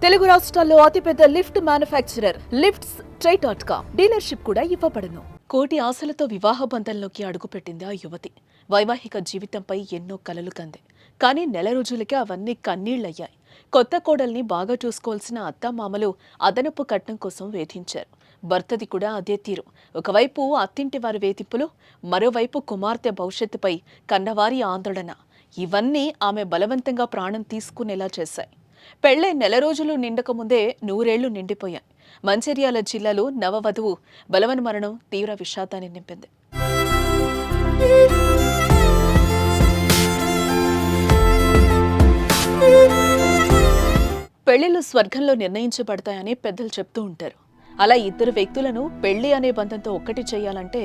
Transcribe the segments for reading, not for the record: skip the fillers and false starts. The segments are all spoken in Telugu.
తెలుగు రాష్ట్రాల్లో అతిపెద్ద లిఫ్ట్ మ్యానుఫ్యాక్చరర్ లిఫ్ట్స్ ట్రై.com డీలర్షిప్ కూడా ఇవ్వబడును. కోటి ఆశలతో వివాహ బంధంలోకి అడుగుపెట్టింది ఆ యువతి. వైవాహిక జీవితంపై ఎన్నో కలలు కంది. కానీ నెల రోజులకే అవన్నీ కన్నీళ్లయ్యాయి. కొత్త కోడల్ని బాగా చూసుకోవాల్సిన అత్తామామలు అదనపు కట్నం కోసం వేధించారు. భర్తది కూడా అదే తీరు. ఒకవైపు అత్తింటి వారి వేధింపులు, మరోవైపు కుమార్తె భవిష్యత్తుపై కన్నవారి ఆందోళన. ఇవన్నీ ఆమె బలవంతంగా ప్రాణం తీసుకునేలా చేశాయి. పెళ్లై నెల రోజులు నిండక ముందే 100 ఏళ్లు నిండిపోయాయి. మంచిర్యాల జిల్లాలో నవవధువు బలవన్ మరణం తీవ్ర విషాదాన్ని నింపింది. పెళ్లిళ్లు స్వర్గంలో నిర్ణయించబడతాయని పెద్దలు చెప్తూ ఉంటారు. అలా ఇద్దరు వ్యక్తులను పెళ్లి అనే బంధంతో ఒక్కటి చేయాలంటే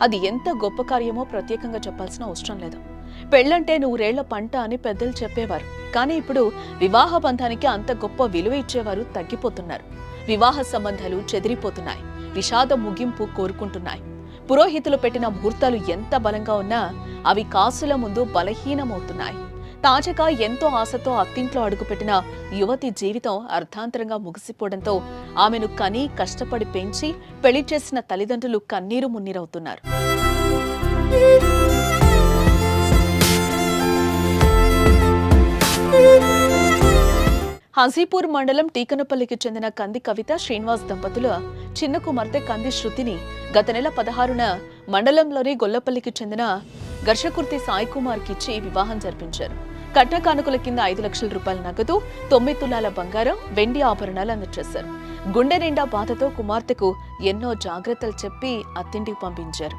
అది ఎంత గొప్ప కార్యమో ప్రత్యేకంగా చెప్పాల్సిన అవసరం లేదు. పెళ్లంటే 100 ఏళ్ల పంట అని పెద్దలు చెప్పేవారు. కానీ ఇప్పుడు వివాహ బంధానికి అంత గొప్ప విలువ ఇచ్చేవారు తగ్గిపోతున్నారు. వివాహ సంబంధాలు చెదిరిపోతున్నాయి. విషాద ముగింపు కోరుకుంటున్నాయి. పురోహితులు పెట్టిన ముహూర్తాలు ఎంత బలంగా ఉన్నా అవి కాసుల ముందు బలహీనమవుతున్నాయి. తాజాగా ఎంతో ఆశతో అత్తింట్లో అడుగుపెట్టిన యువతి జీవితం అర్థాంతరంగా ముగిసిపోవడంతో ఆమెను కని కష్టపడి పెంచి పెళ్లి చేసిన తల్లిదండ్రులు కన్నీరు మున్నీరవుతున్నారు. హాజీపూర్ మండలం టీకనపల్లికి చెందిన కంది కవిత శ్రీనివాస్ దంపతులు చిన్న కుమార్తె కంది శృతిని గత నెల 16న మండలంలోని గొల్లపల్లికి చెందిన ఘర్షకుర్తి సాయి కుమార్కి ఇచ్చి వివాహం జరిపించారు. కట్న కానుకల కింద 5 లక్షల రూపాయల నగదు, 9 తులాల బంగారం, వెండి ఆభరణాలు అందజేశారు. గుండె నిండా బాధతో కుమార్తెకు ఎన్నో జాగ్రత్తలు చెప్పి అత్తింటికి పంపించారు.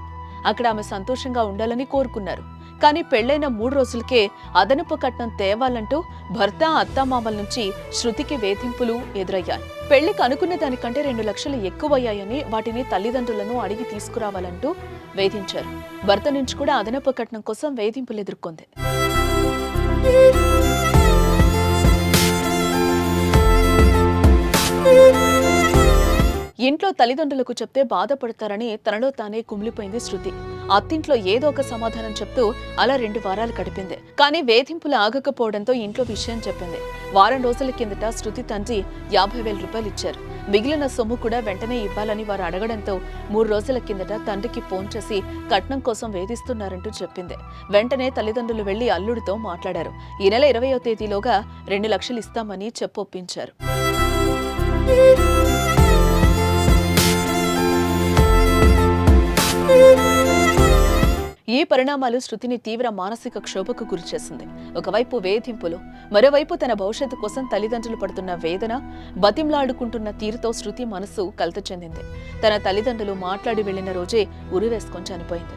అక్కడ ఆమె సంతోషంగా ఉండాలని కోరుకున్నారు. కానీ పెళ్లైన 3 రోజులకే అదనపు కట్నం తేవాలంటూ భర్త అత్తామామల నుంచి శృతికి వేధింపులు ఎదురయ్యాయి. పెళ్లికి అనుకున్న దానికంటే 2 లక్షలు ఎక్కువయ్యాయని వాటిని తల్లిదండ్రులను అడిగి తీసుకురావాలంటూ వేధించారు. భర్త నుంచి కూడా అదనపు కట్నం కోసం వేధింపులు ఎదుర్కొంది. ఇంట్లో తల్లిదండ్రులకు చెప్తే బాధపడతారని తనలో తానే కుమిలిపోయింది శృతి. అత్తింట్లో ఏదో ఒక సమాధానం చెప్తూ అలా 2 వారాలు గడిపింది. కానీ వేధింపులు ఆగకపోవడంతో ఇంట్లో విషయం చెప్పింది. వారం రోజుల కిందట శృతి తండ్రి 50,000 రూపాయలు ఇచ్చారు. మిగిలిన సొమ్ము కూడా వెంటనే ఇవ్వాలని వారు అడగడంతో 3 రోజుల కిందట తండ్రికి ఫోన్ చేసి కట్నం కోసం వేధిస్తున్నారంటూ చెప్పింది. వెంటనే తల్లిదండ్రులు వెళ్లి అల్లుడితో మాట్లాడారు. ఈ నెల 20వ తేదీలోగా 2 లక్షలు ఇస్తామని చెప్పొప్పించారు. ఈ పరిణామాలు శృతిని తీవ్ర మానసిక క్షోభకు గురిచేసింది. ఒకవైపు వేధింపులు, మరోవైపు తన భవిష్యత్తు కోసం తల్లిదండ్రులు పడుతున్న వేదన, బతింలాడుకుంటున్న తీరుతో శృతి మనసు కలత చెందింది. తన తల్లిదండ్రులు మాట్లాడి వెళ్లిన రోజే ఉరివేసుకొని చనిపోయింది.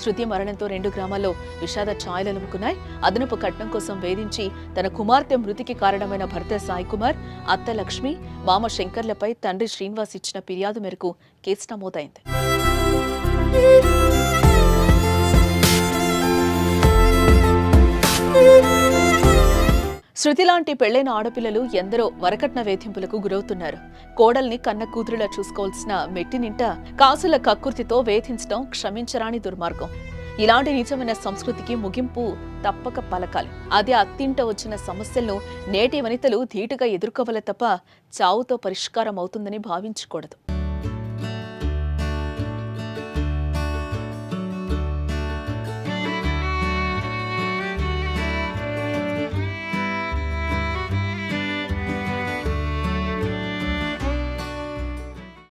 శృతి మరణంతో 2 గ్రామాల్లో విషాద ఛాయలలుముకున్నాయి. అదనపు కట్నం కోసం వేధించి తన కుమార్తె మృతికి కారణమైన భర్త సాయి కుమార్, అత్త లక్ష్మి, మామ శంకర్లపై తండ్రి శ్రీనివాస్ ఇచ్చిన ఫిర్యాదు మేరకు కేసు నమోదైంది. శృతి లాంటి పెళ్లైన ఆడపిల్లలు ఎందరో వరకట్న వేధింపులకు గురవుతున్నారు. కోడల్ని కన్న కూతురులా చూసుకోవాల్సిన మెట్టినింట కాసుల కక్కుర్తితో వేధించడం క్షమించరాని దుర్మార్గం. ఇలాంటి నిజమైన సంస్కృతికి ముగింపు తప్పక పలకాలి. అది అత్తింట వచ్చిన సమస్యలను నేటి వనితలు ధీటుగా ఎదుర్కోవాలి తప్ప చావుతో పరిష్కారం అవుతుందని భావించకూడదు.